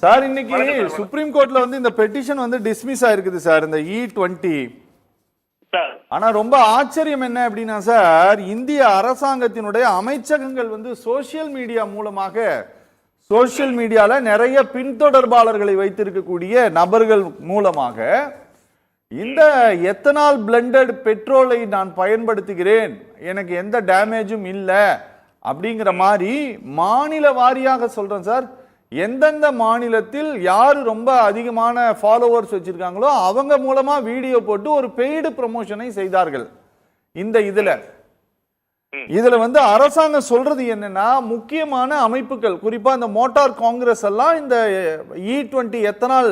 Sir இன்னைக்கு supreme கோர்ட்ல வந்து இந்த பெட்டிஷன் வந்து டிஸ்மிஸ் ஆயிருக்குது சார், இந்த E20. ஆனா ரொம்ப ஆச்சரியம் என்ன அப்படின்னா சார், இந்திய அரசாங்கத்தினுடைய அமைச்சகங்கள் வந்து சோசியல் மீடியா மூலமாக சோசியல் மீடியால நிறைய பின்தொடர்பாளர்களை வைத்திருக்கக்கூடிய நபர்கள் மூலமாக இந்த எத்தனால் பிளெண்டட் பெட்ரோலை நான் பயன்படுத்துகிறேன், எனக்கு எந்த டேமேஜும் இல்லை அப்படிங்கிற மாதிரி மாநில வாரியாக சொல்றேன் சார். எந்தெந்த மாநிலத்தில் யாரு ரொம்ப அதிகமான ஃபாலோவர்ஸ் வச்சிருக்காங்களோ அவங்க மூலமா வீடியோ போட்டு ஒரு பெய்டு ப்ரமோஷனை செய்தார்கள். இந்த இதுல வந்து அரசாங்கம் சொல்றது என்னன்னா, முக்கியமான அமைப்புகள் குறிப்பா இந்த மோட்டார் காங்கிரஸ் எல்லாம் இந்த E20 எத்தனால்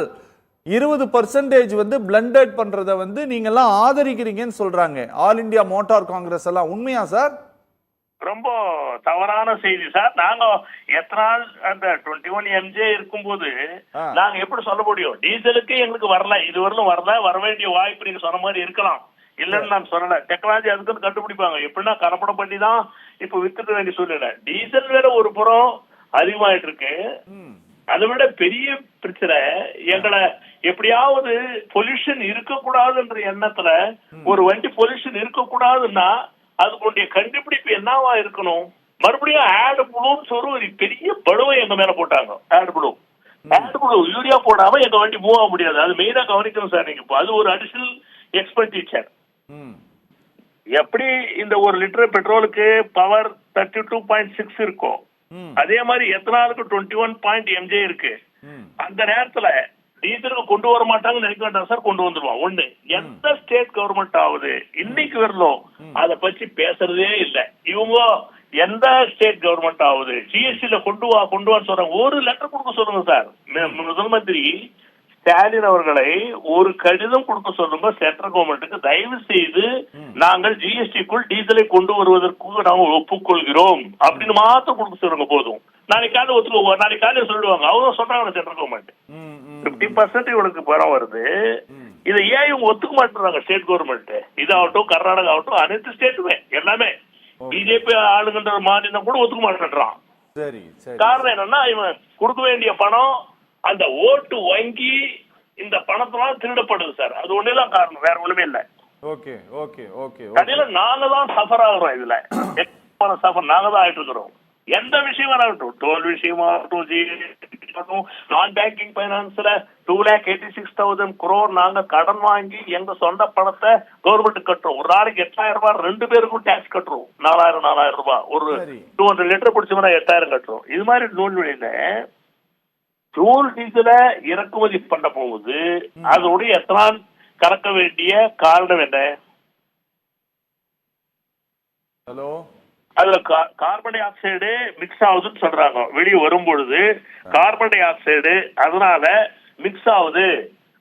20% வந்து பிளண்டட் பண்றத வந்து நீங்க எல்லாம் ஆதரிக்கிறீங்கன்னு சொல்றாங்க. ஆல் இந்தியா மோட்டார் காங்கிரஸ் எல்லாம். உண்மையா சார்? ரொம்ப தவறான செய்தி சார். நாங்க எத்தனால் அந்த 21 MJ இருக்கும்போது நாங்க எப்படி சொல்ல முடியும்? டீசலுக்கு எங்களுக்கு வரல, இதுவரையிலும் வரல, வர வேண்டிய வாய்ப்பு நீங்க சொன்ன மாதிரி இருக்கலாம், இல்லன்னு நான் சொல்லல. டெக்னாலஜி அதுக்குன்னு கண்டுபிடிப்பாங்க, எப்படின்னா கலப்படம் பண்ணி தான் இப்ப வித்துக்க வேண்டிய சூழ்நிலை. டீசல் வேற ஒரு புறம் அதிகமாயிட்டு இருக்கு. அதை விட பெரிய பிரச்சனை, எங்களை எப்படியாவது பொல்யூஷன் இருக்கக்கூடாதுன்ற எண்ணத்துல ஒரு வண்டி பொல்யூஷன் இருக்கக்கூடாதுன்னா அதுக்குடைய கண்டுபிடிப்பு என்னவா இருக்கணும்? மறுபடியும் ஆட் ப்ளூன்னு சொல்லி ஒரு பெரிய படுவை எங்க மேல போட்டாங்க. ஆட் ப்ளூ யூரியா போடாம எங்க வண்டி மூவ் ஆக முடியாது. அது மெயினா கவனிக்கணும் சார் நீங்க. அது ஒரு அடிஷனல் எக்ஸ்பெண்டிச்சர். எப்படி இந்த 1 லிட்டர் பெட்ரோலுக்கு பவர் 32.6 இருக்கும், அதே மாதிரி எத்தனாலுக்கு 21 MJ இருக்கு. அந்த நேரத்துல டீசலுக்கு கொண்டு வர மாட்டாங்கன்னு நினைக்க வேண்டாம் சார், கொண்டு வந்துருவான். ஒண்ணு, எந்த ஸ்டேட் கவர்மெண்ட் ஆகுது இன்னைக்கு வரலும் அதை பற்றி பேசுறதே இல்லை. இவங்க எந்த ஸ்டேட் கவர்மெண்ட் ஆகுது ஜிஎஸ்டில கொண்டு வான்னு சொல்றாங்க. ஒரு லெட்டர் கொடுக்க சொல்லுங்க சார். முதல் மந்திரி ஸ்டாலின் அவர்களை ஒரு கடிதம் கொடுக்க சொல்லுங்க சென்ட்ரல் கவர்மெண்ட்டுக்கு, தயவு செய்து நாங்கள் ஜிஎஸ்டிக்குள் டீசலை கொண்டு வருவதற்கு நாங்கள் ஒப்புக்கொள்கிறோம் அப்படின்னு மாத்திரம் கொடுக்க சொல்லுங்க போதும். நாளைக்கு காலையில் ஒத்துக்குவோம், நாளைக்கு காலையில் சொல்லிடுவாங்க. அவங்க சொல்றாங்க சென்ட்ரல் கவர்மெண்ட் 50% இவனுக்கு பணம் வருது, இதை ஏன் இவங்க ஒத்துக்க மாட்டேறாங்க ஸ்டேட் கவர்மெண்ட்? இதாகட்டும் கர்நாடகா ஆகட்டும் அனைத்து ஸ்டேட்டுமே எல்லாமே பிஜேபி ஆளுங்கன்ற மாநிலம் கூட ஒத்துக்க மாட்டேன்றான். காரணம் என்னன்னா, இவன் கொடுக்க வேண்டிய பணம் அந்த ஓட்டு வங்கி இந்த பணத்தெல்லாம் திருடப்படுது சார். அது ஒண்ணுதான் காரணம், வேற ஒண்ணுமே இல்ல. கடையில நாங்க தான் சஃபர் ஆகுறோம். இதுல சஃபர் நாங்க தான் ஆயிட்டு இருக்கிறோம். எந்த விஷயமா இருக்கட்டும், டோல் விஷயமாகட்டும், நான் பேங்கிங் பைனான்ஸ்ல 2,86,000 crore நாங்க கடன் வாங்கி எங்க சொந்த பணத்தை கவர்மெண்ட் கட்டுறோம். ஒரு நாளைக்கு 8,000 ரூபாய் 2 பேருக்கும் டாக்ஸ் கட்டுறோம். 4,000 ரூபாய். ஒரு 200 லிட்டர் பிடிச்சோம்னா 8,000 கட்டுறோம். இது மாதிரி நூல்வெளியில ஃபியூல் டீசல இறக்குமதி பண்ண போகுது, அதோடைய எத்தனால் கலக்க வேண்டிய காரணம் என்ன? ஹலோ, அதுல கார்பன் டை ஆக்சைடு மிக்ஸ் ஆகுதுன்னு சொல்றாங்க. வெளியே வரும்பொழுது கார்பன் டை ஆக்சைடு அதனால மிக்ஸ் ஆகுது,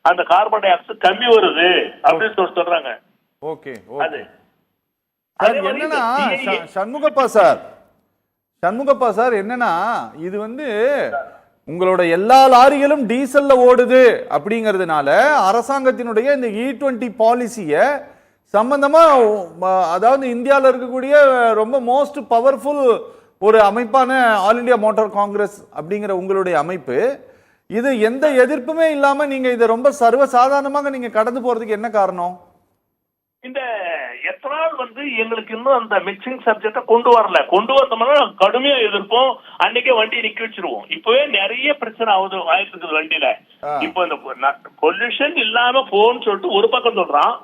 அந்த கார்பன் டை ஆக்சைடு கம்மி வருது அப்படின்னு சொல்றாங்க. என்னன்னா சண்முகப்பா சார், என்னன்னா இது வந்து உங்களோட எல்லா லாரிகளும் டீசல்ல ஓடுது அப்படிங்கிறதுனால அரசாங்கத்தினுடைய இந்த E20 பாலிசிய சம்பந்தமா, அதாவது இந்தியாவில் இருக்கக்கூடிய ரொம்ப மோஸ்ட் பவர்ஃபுல் ஒரு அமைப்பான ஆல் இந்தியா மோட்டார் காங்கிரஸ் அப்படிங்கிற உங்களுடைய அமைப்பு, இது எந்த எதிர்ப்புமே இல்லாம நீங்க இதை ரொம்ப சர்வசாதாரணமாக நீங்க கடந்து போறதுக்கு என்ன காரணம்? இந்த எத்தனால் வந்து எங்களுக்கு இன்னும் அந்த மிக்சிங் சப்ஜெக்ட கொண்டு வரல. கொண்டு வந்தோம்னா கடுமையா எதிர்ப்போம், அன்னைக்கே வண்டி நிக்க வச்சிருவோம். இப்பவே நிறைய பிரச்சனை ஆயிட்டு இருக்குது வண்டியில. இப்ப இந்த பொல்யூஷன் இல்லாம போன்னு சொல்லிட்டு ஒரு பக்கம் சொல்றான்.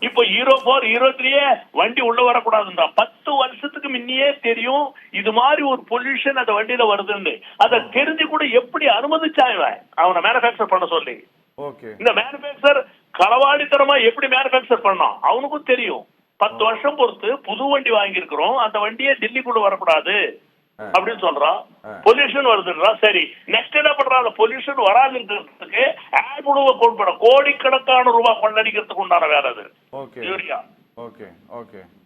இப்ப Euro 4 Euro 3 வண்டி உள்ள வரக்கூடாதுன்றான். 10 வருஷத்துக்கு முன்னையே தெரியும் இது மாதிரி ஒரு பொல்யூஷன் அந்த வண்டியில வருதுன்னு. அதை தெரிஞ்சு கூட எப்படி அனுமதிச்சான் அவனை மேனுபேக்சர் பண்ண சொல்லி? இந்த மேனுபேக்சர் களவாடித்தனமா எப்படி மேனுபேக்சர் பண்ணோம் அவனுக்கும் தெரியும். 10 வருஷம் பொறுத்து புது வண்டி வாங்கி இருக்கிறோம், அந்த வண்டியே டெல்லிக்குள்ள வரக்கூடாது அப்படின்னு சொல்றான். பொல்யூஷன் வருதுன்றான். சரி, நெக்ஸ்ட் என்ன பண்றான்? அந்த பொல்யூஷன் வராதுன்றதுக்கு ஆட் உணவை கொண்டு போற கோடிக்கணக்கான ரூபாய் கொள்ளடிக்கிறதுக்கு உண்டான வேலை அது. யூரியா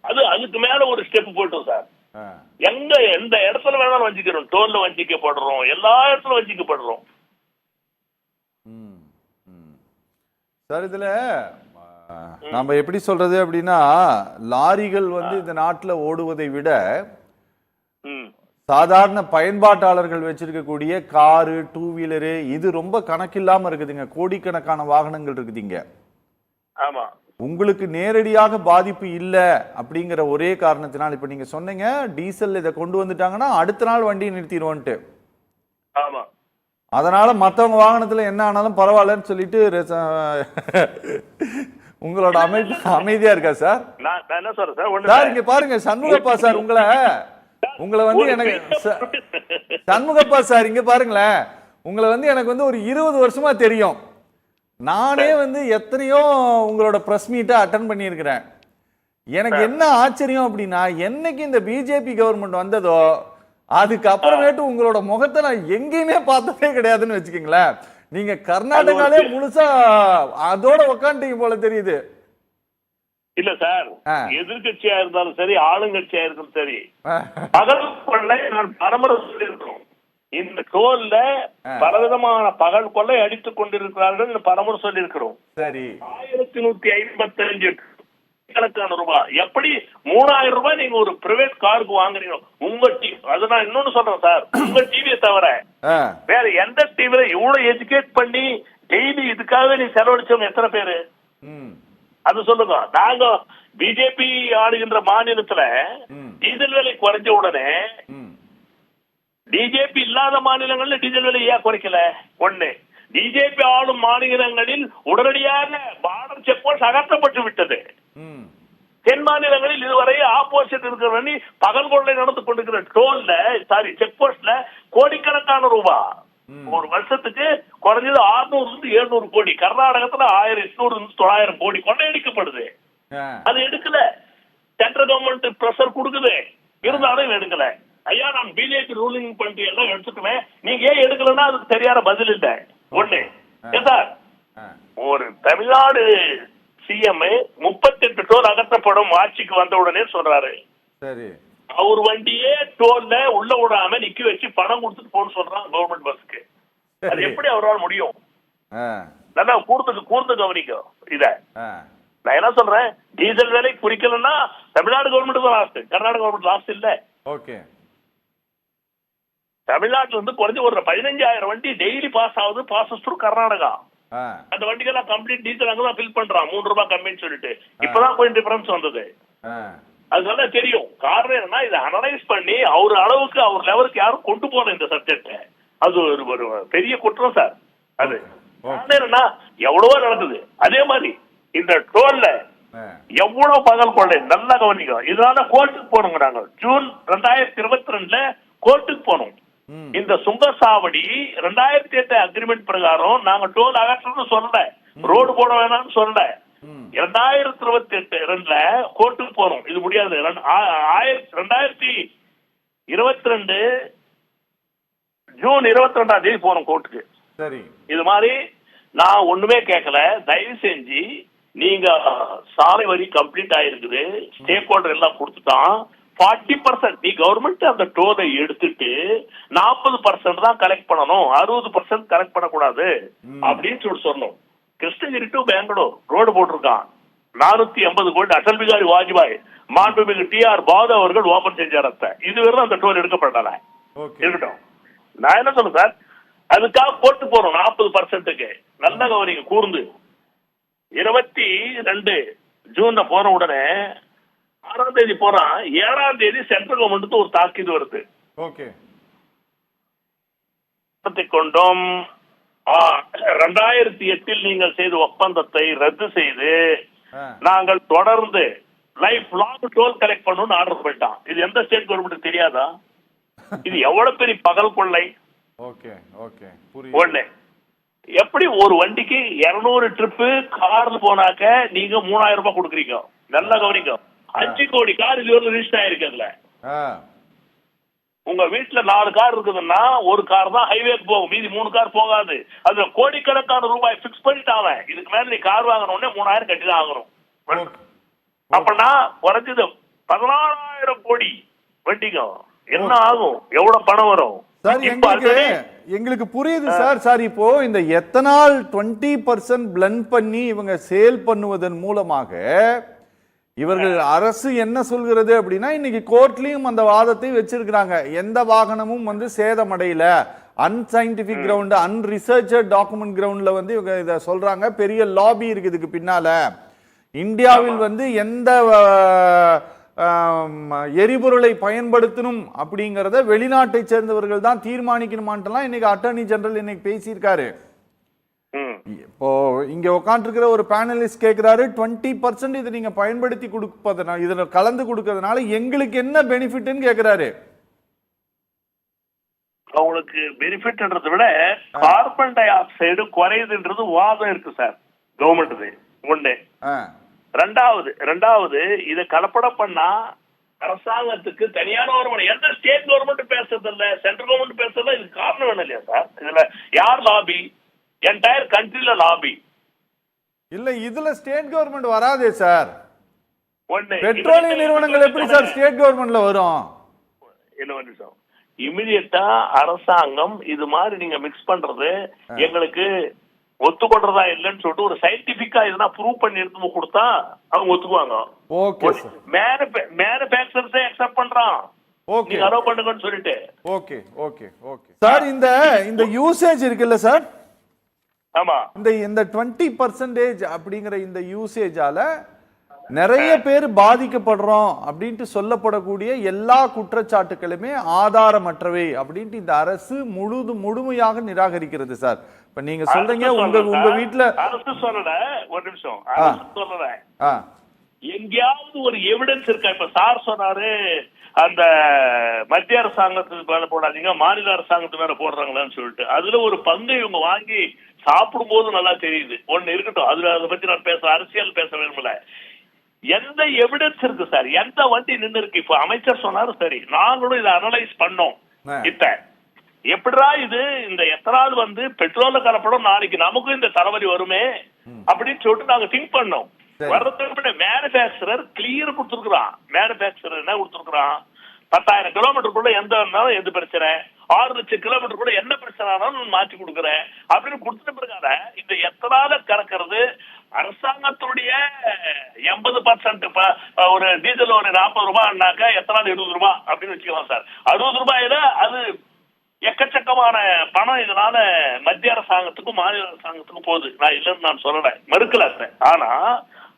அது அதுக்கு மேல ஒரு ஸ்டெப் போட்டோம் சார். எந்த இடத்துல வேணாலும் வஞ்சிக்கிறோம், டோல்ல வஞ்சிக்கப்படுறோம், எல்லா இடத்துல வஞ்சிக்கப்படுறோம் சார். இதுல நம்ம எப்படி சொல்றது அப்படின்னா, லாரிகள் வந்து இந்த நாட்டில் ஓடுவதை விட சாதாரண பயன்பாட்டாளர்கள் வச்சிருக்கக்கூடிய காரு, டூ வீலரு இது ரொம்ப கணக்கில்லாம இருக்குதுங்க. கோடிக்கணக்கான வாகனங்கள் இருக்குதுங்க. ஆமா. உங்களுக்கு நேரடியாக பாதிப்பு இல்ல அப்படிங்கிற ஒரே காரணத்தினால் இப்ப நீங்க சொன்னீங்க டீசல் இதை கொண்டு வந்துட்டாங்கன்னா அடுத்த நாள் வண்டியை நிறுத்திடுவோன்ட்டு. ஆமா. அதனால மத்தவங்க வாகனத்துல என்ன ஆனாலும் பரவாயில்லன்னு சொல்லிட்டு உங்களோட அமைதியா இருக்கா சார்? நான் என்ன சொல்றேன் சார், சார் இங்க பாருங்க சண்முகப்பா சார், உங்களை வந்து எனக்கு சண்முகப்பா சார் இங்க பாருங்களேன், உங்களை வந்து எனக்கு வந்து ஒரு 20 வருஷமா தெரியும். நானே வந்து எத்தனையோ உங்களோட பிரஸ் மீட்டை அட்டன் பண்ணியிருக்கிறேன். எனக்கு என்ன ஆச்சரியம் அப்படின்னா, என்னைக்கு இந்த பிஜேபி கவர்மெண்ட் வந்ததோ அதுக்கப்புறமேட்டு உங்களோட முகத்தை நான் எங்கேயுமே பார்த்ததே கிடையாதுன்னு வச்சுக்கீங்களேன். நீங்க கர்நாடகாலே முழுசா அதோட உக்காந்துட்டீங்க போல தெரியுது. இல்ல சார், எதிர்கட்சியா இருந்தாலும் சரி, ஆளுங்கட்சியா இருந்தாலும் சரி, பகல் கொள்ளை நான் பரமர சொல்லியிருக்கிறோம். இந்த டோல்ல பலவிதமான பகல் கொள்ளை அடித்துக் கொண்டிருக்கிறார்கள் பரமர சொல்லியிருக்கிறோம். சரி, 1155 கணக்கான ரூபாய். எப்படி 3000 ரூபாய் நீங்க ஒரு பிரைவேட் காருக்கு வாங்குறீங்க உங்க டிவி? அது நான் இன்னொன்னு சொல்றேன் சார், உங்க டிவியை தவிர வேற எந்த டிவில இவ்வளவு எஜுகேட் பண்ணி டெய்லி இதுக்காகவே நீ செலவழிச்சவங்க எத்தனை பேரு? அது சொல்லுங்க. நாங்க பிஜேபி ஆளுகின்ற மாநிலத்துல டீசல் விலை குறைஞ்ச உடனே பிஜேபி இல்லாத மாநிலங்கள்ல டீசல் விலை ஏன் குறைக்கல? ஒண்ணு, பிஜேபி ஆளும் மாநிலங்களில் உடனடியாக பார்டர் செக் போஸ்ட் அகற்றப்பட்டு விட்டது. தென் மாநிலங்களில் இதுவரை ஆப்போசிட் இருக்கிற பகல் கொள்ளை நடந்து கொண்டிருக்கிற டோல்ல செக் போஸ்ட்ல கோடிக்கணக்கான ரூபாய் ஒரு வருஷத்துக்கு குறைஞ்சது 600 700 கோடி. கர்நாடகத்துல 1800 900 கோடி கொள்ளையடிக்கப்படுது. அது எடுக்கல. சென்ட்ரல் கவர்மெண்ட் பிரஷர் கொடுக்குது, இருந்தாலும் எடுக்கல. ஐயா நான் பிஜேபி ரூலிங் பண்ணி எல்லாம் எடுத்துக்குவேன், நீங்க ஏன் எடுக்கலன்னா அதுக்கு சரியான பதில் இல்ல. ஒண்ணு சார், ஒரு தமிழ்நாடு சிஎம் 38 டோல் அகற்றப்படும் ஆட்சிக்கு வந்த உடனே சொல்றாரு. சரி, அவர் வண்டியே டோல்ல உள்ள விடாம நிக்க வச்சு பணம் கொடுத்துட்டு போன்னு சொல்றான் கவர்மெண்ட் பஸ்க்கு. அது எப்படி அவரால் முடியும்? நல்லா கூர்ந்து கவனிக்கும் இத. நான் என்ன சொல்றேன், டீசல் விலை குறிக்கலன்னா தமிழ்நாடு கவர்மெண்ட் தான் லாஸ்ட், கர்நாடக கவர்மெண்ட் லாஸ்ட் இல்ல. ஓகே, தமிழ்நாட்டுல இருந்து குறைஞ்ச ஒரு 15000 வண்டி டெய்லி பாஸ் ஆகுது, பாசஸ் த்ரூ கர்நாடகா. அந்த வண்டிகள்லாம் கம்ப்ளீட் டீசல் அங்கதான் ஃபில் பண்றான் 3 ரூபாய் கம்மின்னு சொல்லிட்டு. இப்பதான் கொஞ்சம் டிஃபரன்ஸ் வந்தது. அது நல்லா தெரியும். காரணம் என்னன்னா, இதை அனலைஸ் பண்ணி அவர் அளவுக்கு அவர் லெவலுக்கு யாரும் கொண்டு போற இந்த சப்ஜெக்ட். அது ஒரு பெரிய குற்றம் சார். அது என்னன்னா எவ்வளவோ நடக்குது. அதே மாதிரி இந்த டோல்ல எவ்வளவு பகல் கொள்ளை நல்லா கவனிக்கும். இதனால கோர்ட்டுக்கு போனோங்க. நாங்க ஜூன் 2022 கோர்ட்டுக்கு போனோம். இந்த சுங்கசாவடி 2008 அக்ரிமெண்ட் பிரகாரம் நாங்க டோல் அகற்றணும்னு சொல்லல, ரோடு போட வேணாம்னு சொல்லல. 2028 கோர்ட்டுக்கு போனோம். இது முடியாது. 2022 ஜூன் 22ஆம் தேதி போனோம் கோர்ட்டுக்கு. சரி, இது மாதிரி நான் ஒண்ணுமே கேட்கல, தயவு செஞ்சு நீங்க சாலை வரி கம்ப்ளீட் ஆயிருக்குது, ஸ்டேக் ஹோல்டர் எல்லாம் கொடுத்துட்டான், 40% நீ கவர்மெண்ட் அந்த டோலை எடுத்துட்டு 40% தான் கலெக்ட் பண்ணணும், 60% கலெக்ட் பண்ணக்கூடாது அப்படின்னு சொல்லணும். கிருஷ்ணகிரி டு பெங்களூர் ரோடு போட்டிருக்கான் 480 கோடி. அடல் பிகாரி வாஜ்பாய் மாண்புமிகு TR பாது அவர்கள் ஓபன் செஞ்சார். இதுவரை அந்த டோல் எடுக்கப்படல. இருக்கட்டும், நான் என்ன சொல்றேன் சார், அதுக்காக போட்டு போறோம் 40%க்கு. நல்ல கவனிங்க கூர்ந்து. 22 ஜூன்ல போற உடனே 6ஆம் தேதி போறான், 7ஆம் தேதி சென்ட்ரல் கவர்மெண்ட் ஒரு தாக்கீது வருது. ஓகே, கொண்டோம் 2008 நீங்கள் செய்த ஒப்பந்தத்தை ரத்து செய்து நாங்கள் தொடர்ந்து லைஃப் லாங் டோல் கலெக்ட் பண்ணணும்னு ஆர்டர் பண்ணிட்டான். இது எந்த ஸ்டேட் கவர்மெண்ட் தெரியாதா? இது எவ்வளவு பெரிய பகல் கொள்ளை. ஒண்ணு, எப்படி ஒரு வண்டிக்கு 200 ட்ரிப்பு கார்ல போனாக்க நீங்க 3000 ரூபாய் கொடுக்குறீங்க. நல்லா கவனிங்க. 5 கோடி கார் இது ரிஜிஸ்டர் ஆயிருக்கு. அதுல உங்க வீட்டுல 4 கார் இருக்குதுன்னா ஒரு கார் தான் ஹைவேக்கு போகும், மீதி 3 கார் போகாது. அதுல கோடிக்கணக்கான ரூபாய் பிக்ஸ் பண்ணிட்டாங்க. இதுக்கு மேல நீ கார் வாங்கணும்னே 3000 கட்டிதான் ஆகணும். அப்படின்னா குறைஞ்சது 14000 கோடி வண்டிங்க என்ன ஆகும்? எவ்வளவு பணம் வரும்? எங்களுக்கு புரியுது சார். சார் இப்போ இந்த எத்தனால் 20% பிளண்ட் பண்ணி இவங்க சேல் பண்ணுவதன் மூலமாக இவர்கள் அரசு என்ன சொல்கிறது அப்படின்னா இன்னைக்கு கோர்ட்லயும் அந்த வாதத்தை வச்சிருக்கிறாங்க. எந்த வாகனமும் வந்து சேதமடையல, அன்சைன்டிபிக் கிரவுண்ட், அன்ரிசர்ச்சட் டாக்குமெண்ட் கிரவுண்ட்ல வந்து இவங்க இதை சொல்றாங்க. பெரிய லாபி இருக்கு இதுக்கு பின்னால. இந்தியாவில் வந்து எந்த எரிபொருளை பயன்படுத்தணும் அப்படிங்கறத வெளிநாட்டை சேர்ந்தவர்கள் தான் தீர்மானிக்கணுமான்ட்டுலாம் இன்னைக்கு அட்டர்னி ஜெனரல் இன்னைக்கு பேசியிருக்காரு. இப்போ இங்க உட்காந்துருக்கிற ஒரு பேனலிஸ்ட் கேட்கிறாரு, 20% இதை நீங்க பயன்படுத்தி கொடுப்பதனால, இதுல கலந்து கொடுக்கறதுனால எங்களுக்கு என்ன பெனிஃபிட்னு கேட்கிறாரு. அவங்களுக்கு பெனிஃபிட்ன்றதை விட கார்பன் டை ஆக்சைடு குறையுதுன்றது வாதம் இருக்கு சார் கவர்மெண்ட். ஒண்ணு. ரெண்டாவது இதை கலப்படம் பண்ணா அரசாங்கத்துக்கு தனியான வருமானம். எந்த ஸ்டேட் கவர்மெண்ட் பேசுறது இல்ல, சென்ட்ரல் கவர்மெண்ட் பேசுறதுல இதுக்கு காரணம் வேணும் இல்லையா சார்? இதுல யார் லாபி? என்டையர் கண்ட்ரில லாபி இல்ல. இதுல ஸ்டேட் கவர்மெண்ட் வராதே சார். ஒண்ணு, பெட்ரோலிய நிறுவனங்கள் எப்படி சார் ஸ்டேட் கவர்மெண்ட்ல வரும்? என்ன நிமிஷம், இமிடியட்டா அரசாங்கம் இது மாதிரி நீங்க மிக்ஸ் பண்றது எங்களுக்கு ஒத்துக்கொள்றதா இல்லன்னு சொல்லிட்டு ஒரு சயின்டிபிக்கா இதனா ப்ரூவ் பண்ணி எடுத்து கொடுத்தா அவங்க ஒத்துக்குவாங்க. ஓகே. மேனுஃபேக்சரர்ஸே அக்செப்ட் பண்றான். ஓகே, நீங்க அலோவ் பண்ணுங்கன்னு சொல்லிட்டு. Okay okay okay sir. இந்த யூசேஜ் இருக்குல்ல சார், ஆமா, இந்த 20% அப்படிங்கிற இந்த யூசேஜால நிறைய பேர் பாதிக்கப்படுறோம் அப்படின்ட்டு சொல்லப்படக்கூடிய எல்லா குற்றச்சாட்டுகளுமே ஆதாரமற்றவை அப்படின்ட்டு இந்த அரசு முழுமையாக நிராகரிக்கிறது சார். இப்ப நீங்க சொல்றீங்க உங்க வீட்டுல அரசு சொல்லல, ஒரு நிமிஷம், அரசு சொல்லல, எங்கேயாவது ஒரு எவிடன்ஸ் இருக்கா? இப்ப சார் சொன்னாரு அந்த மத்திய அரசாங்கத்துக்கு மேல போடாதீங்க, மாநில அரசாங்கத்து மேல போடுறாங்களான்னு சொல்லிட்டு. அதுல ஒரு பங்கை இவங்க வாங்கி சாப்பிடும் போது நல்லா தெரியுது. ஒண்ணு இருக்கட்டும், அதுல அதை பத்தி நான் அரசியல் பேச வேணும்ல. எந்த எவிடன்ஸ் இருக்கு சார்? எந்த வண்டி நின்று இருக்கு? இப்ப அமைச்சர் சொன்னாரு, சரி, நாங்களும் இதை அனலைஸ் பண்ணோம். இப்ப எப்படிடா இது இந்த எத்தனால் வந்து பெட்ரோல கலப்படம், நாளைக்கு நமக்கும் இந்த தலைவலி வருமே அப்படின்னு சொல்லிட்டு நாங்க திங்க் பண்ணோம். வர்றதுக்கு மேனுபேக்சரர் கிளியர் கொடுத்துருக்கான். மேனுபேக்சரர் என்ன கொடுத்துருக்கான்? 10,000 கிலோமீட்டருக்குள்ள எந்த இருந்தாலும் எந்த பிரச்சனை, 6 லட்சம் கிலோமீட்டருக்குள்ள என்ன பிரச்சனை ஆனாலும் மாற்றி கொடுக்குறேன் அப்படின்னு கொடுத்துட்டு இருக்காங்க. இந்த எத்தனால கறக்கிறது அரசாங்கத்துடைய 80%. ஒரு டீசல் ஒரு 40 ரூபாய்னாக்கா எத்தனால் 70 ரூபாய் அப்படின்னு வச்சுக்கலாம் சார். 60 ரூபாயில அது எக்கச்சக்கமான பணம் இதனால மத்திய அரசாங்கத்துக்கும் மாநில அரசாங்கத்துக்கும் போகுது. நான் இல்லைன்னு நான் சொல்லல, மறுக்கல. ஆனா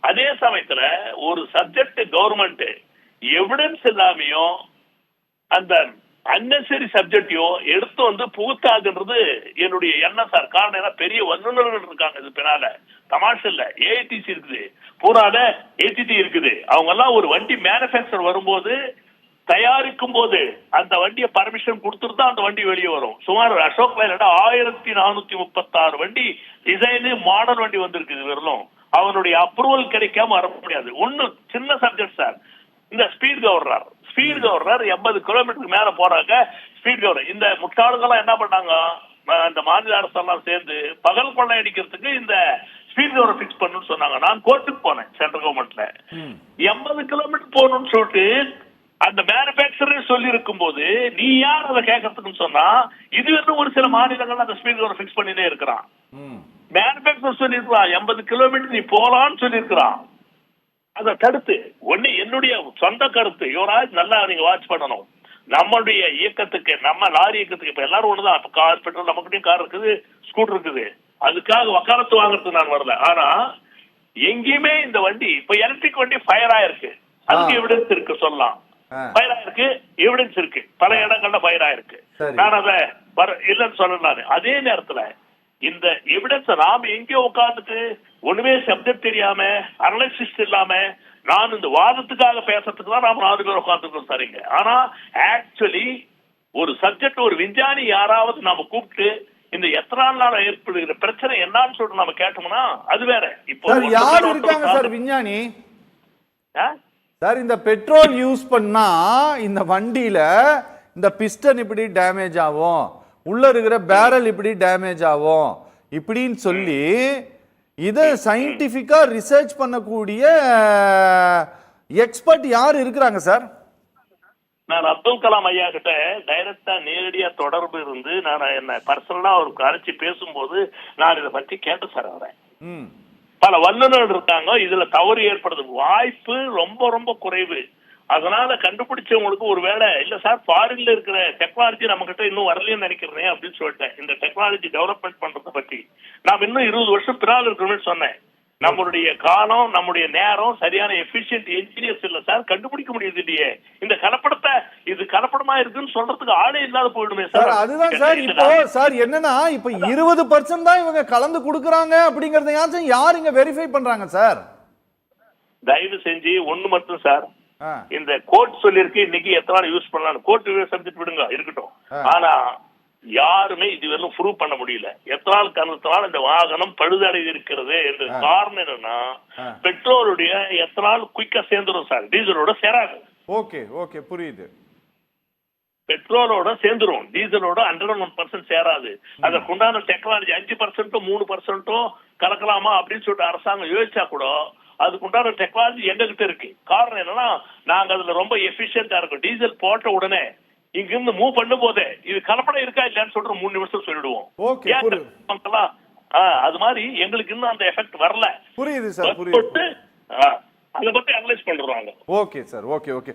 அதே சமயத்துல ஒரு சப்ஜெக்ட் கவர்மெண்ட் எவிடன்ஸ் இல்லாமையும் அந்த அன்னெசரி சப்ஜெக்டையும் எடுத்து வந்து புகுத்தாதுன்றது என்னுடைய எண்ணம் சார். காரணம் என்ன, பெரிய வல்லுநர்கள் இருக்காங்க இது பின்னால. தமாஷ் இல்ல, ஏஐடிசி இருக்குது, பூரால ஏடிடி இருக்குது. அவங்க எல்லாம் ஒரு வண்டி மேனுபேக்சர் வரும்போது, தயாரிக்கும் போது அந்த வண்டியை பர்மிஷன் கொடுத்துட்டு தான் அந்த வண்டி வெளியே வரும். சுமார் அசோக் லைலண்ட் 1436 வண்டி டிசைனு மாடல் வண்டி வந்திருக்குது. வரலும் அவனுடைய அப்ரூவல் கிடைக்காம வர முடியாது. ஒண்ணு சின்ன சப்ஜெக்ட் சார், இந்த ஸ்பீட் கவர்னர் 80 கிலோமீட்டருக்கு மேல போறாங்க. ஸ்பீட் கவர்னர் இந்த முட்டாளுங்கெல்லாம் என்ன பண்ணாங்க, இந்த மாநில அரசெல்லாம் சேர்ந்து பகல் கொள்ளை அடிக்கிறதுக்கு இந்த ஸ்பீட் கவர்னர் பிக்ஸ் பண்ணணும்னு சொன்னாங்க. நான் கோர்ட்டுக்கு போனேன் சென்ட்ரல் கவர்மெண்ட்ல. 80 கிலோமீட்டர் போகணும்னு சொல்லிட்டு அந்த மேனுபேக்சரர் சொல்லி இருக்கும் போது நீ யார் அதை கேட்கறதுக்குன்னு சொன்னா, இது வந்து ஒரு சில மாநிலங்கள் அந்த ஸ்பீட் கவர்னர் பிக்ஸ் பண்ணிட்டே இருக்கிறான். மேனுபேக்சரர் சொல்லி இருக்கலாம் 80 கிலோமீட்டர் நீ போலான்னு சொல்லி இருக்கிறான். அதை தடுத்து ஒண்ணு என்னுடைய சொந்த கருத்து, யுவராஜ் நல்லா நீங்க வாட்ச் பண்ணணும். நம்மளுடைய இயக்கத்துக்கு, நம்ம லாரி இயக்கத்துக்கு இப்ப எல்லாரும் ஒண்ணுதான். இப்ப கார், பெட்ரோல், நம்மகிட்டயும் கார் இருக்குது, ஸ்கூட்டர் இருக்குது. அதுக்காக வக்காலத்து வாங்குறதுக்கு நான் வரல. ஆனா எங்கேயுமே இந்த வண்டி இப்ப எலக்ட்ரிக் வண்டி ஃபயர் ஆயிருக்கு, அதுக்கு எவிடன்ஸ் இருக்கு சொல்லலாம். ஃபயர் ஆயிருக்கு, எவிடன்ஸ் இருக்கு, பல இடங்கள்ல ஃபயர் ஆயிருக்கு. நான் அதை இல்லைன்னு சொல்லலாம். அதே நேரத்துல இந்த எவிடன்ஸ் நாம எங்கே உட்காந்துட்டு ஒண்ணுமே சப்ஜெக்ட் தெரியாம, அனலைசிஸ் இல்லாம, நான் இந்த வாதத்துக்காக பேசுறதுக்கு தான் நாம 4 பேர் உட்காந்துருக்கோம் சரிங்க. ஆனா ஆக்சுவலி ஒரு சப்ஜெக்ட், ஒரு விஞ்ஞானி யாராவது நாம கூப்பிட்டு இந்த எத்தனால ஏற்படுகிற பிரச்சனை என்னன்னு சொல்லிட்டு நம்ம கேட்டோம்னா அது வேற. இப்போ யார் இருக்காங்க சார் விஞ்ஞானி? சார் இந்த பெட்ரோல் யூஸ் பண்ணா இந்த வண்டியில இந்த பிஸ்டன் இப்படி டேமேஜ் ஆகும், உள்ள இருக்கிற பேரல் இப்படி டேமேஜ் ஆகும் இப்படின்னு சொல்லி இதை சயின்டிபிக்கா ரிசர்ச் பண்ணக்கூடிய எக்ஸ்பர்ட் யார் இருக்கிறாங்க சார்? நான் அப்துல் கலாம் ஐயா கிட்ட டைரக்டா நேரடியா தொடர்பு இருந்து நான் என்ன பர்சனலா அவருக்கு அழைச்சி பேசும்போது நான் இதை பத்தி கேட்டு சார் அவரை பல வல்லுநர்கள் இருக்காங்க, இதுல தவறு ஏற்படுறது வாய்ப்பு ரொம்ப ரொம்ப குறைவு. அதனால கண்டுபிடிச்சவங்களுக்கு ஒரு வேலை இல்ல சார் ஃபாரின்ல இருக்கிற டெக்னாலஜி நம்ம கிட்ட இன்னும் வரலன்னு நினைக்கிறேன் அப்படின்னு சொல்லிட்டேன். இந்த டெக்னாலஜி டெவலப்மெண்ட் பண்றதை பற்றி நாம் இன்னும் 20 வருஷம் பின்னால் இருக்கணும்னு சொன்னேன். நம்மளுடைய காலம், நம்முடைய நேரம், சரியான எஃபிஷியன்ட் என்ஜினியர்ஸ் இல்ல சார், கண்டுபிடிக்க முடியுது இல்லையே. இந்த கலப்படத்தை இது கலப்படமா இருக்குன்னு சொல்றதுக்கு ஆளே இல்லாத போயிடுமே சார். அதுதான் சார். இப்போ சார் என்னன்னா, இப்ப 20% தான் இவங்க கலந்து கொடுக்கறாங்க அப்படிங்கறத யார் இங்க வெரிஃபை பண்றாங்க சார்? தயவு செஞ்சு ஒண்ணு மட்டும் சார், இந்த கோட் சொல்லிருக்கு இன்னைக்கு எத்தனை யூஸ் பண்ணலாம், கோட் சப்ஜெக்ட் விடுங்க இருக்கட்டும். ஆனா யாருமே இதுவரையும் ப்ரூவ் பண்ண முடியல எத்தனால் காரணத்தினால் இந்த வாகனம் பழுதடை இருக்கிறது என்று. காரணம் என்னன்னா, பெட்ரோலுடைய எத்தனால் குயிக்கா சேர்ந்துடும் சார், டீசலோட சேராது. ஓகே ஓகே புரியுது. பெட்ரோலோட சேர்ந்துரும், டீசலோட 101% சேராது. அதற்குண்டான டெக்னாலஜி 5% 3% கலக்கலாமா அப்படின்னு சொல்லிட்டு அரசாங்கம் யோசிச்சா கூட அதுக்குண்டான டெக்னாலஜி எங்க கிட்ட இருக்கு. காரணம் என்னன்னா, நாங்க அதுல ரொம்ப எஃபிஷியன்டா இருக்கும். டீசல் போட்ட உடனே இங்க இருந்து மூவ் பண்ணும் போதே இது கலப்படம் இருக்கா இல்லையான்னு சொல்ற 3 நிமிஷம் சொல்லிடுவோம். அது மாதிரி எங்களுக்கு இன்னும் அந்த எஃபெக்ட் வரல. புரியுது சார், புரியுது. அதை பத்தி அனலைஸ் பண்றாங்க. Okay sir, okay okay.